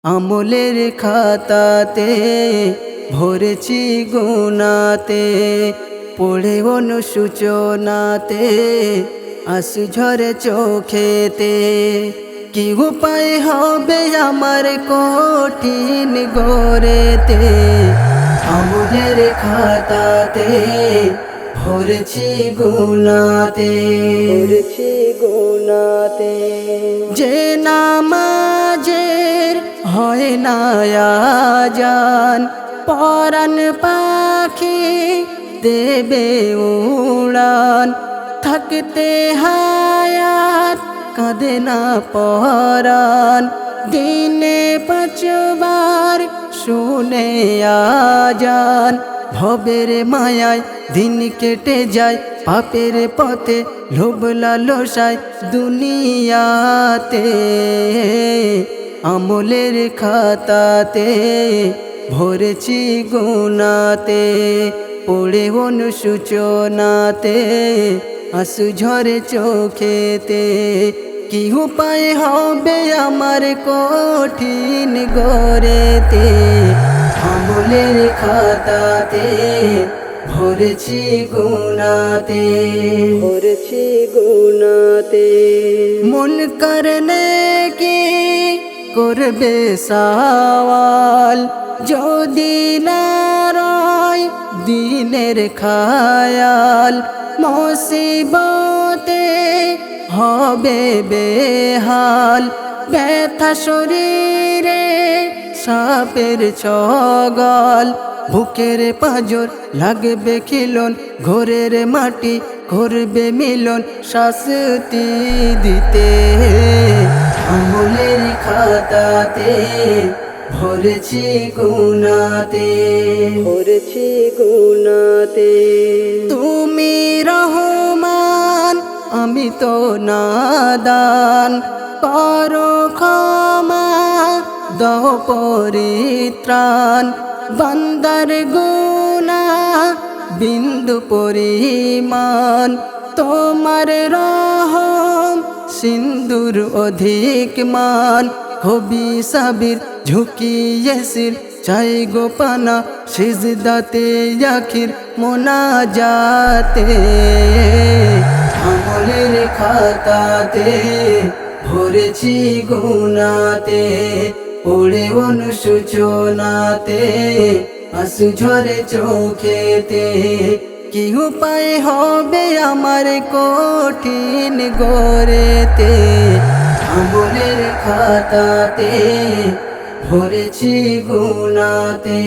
আমলের খাতাতে ভরেছি গুনাতে, পড়ে অনুশোচনাতে আঁসু ঝরে চোখেতে। কি উপায় হবে আমার কঠিন গড়েতে, আমলের খাতাতে ভরেছি গুনাতে, ভরেছি গুনাতে। যে নামাজের হয় না আযান, পরাণ পাখি দেবে উড়ান। থাকতে হায়াত কাঁদে না পরাণ, দিনে 5 বার শুনে আযান। ভবের মায়ায় দিন কেটে যায়, পাপের পথে লোভ লালসায় দুনিয়াতে। আমলের খাতাতে ভরেছি গুনাতে, পড়ে অনুশোচনাতে আঁসু ঝরে চোখেতে। কি উপায় হবে আমার কঠিন গড়েতে, আমলের খাতাতে ভরেছি গুনাতে, ভরেছি গুনাতে। মুনকার নেকি করবে সওয়াল, যদি না রয় দিনের খায়াল। মুসিবতে হবে বেহাল, ব্যথা শরীরে সাপের ছগল। বুকের পাঁজর লাগবে খিলন, ঘরের মাটি করবে মিলন শাস্তি দিতে। আমলের খাতাতে ভরেছি গুনাতে, ভরেছি গুনাতে। তুমি রহমান আমি তো নাদান, করো ক্ষমা দাও পরিত্রাণ। বান্দার গুনাহ বিন্দু পরিমাণ, তোমার রহম সিন্ধুর অধিক মান। কবি সাবির ঝুঁকিয়ে সির চাই গোপানা, সিজদাতে আখির মোনাজাতে। আমলের খাতাতে ভরেছি গুনাতে, পড়ে অনুশোচনাতে আঁসু ঝরে চোখেতে। কি উপায় হবে আমার কঠিন গড়েতে, আমলের খাতাতে ভরেছি গুনাতে।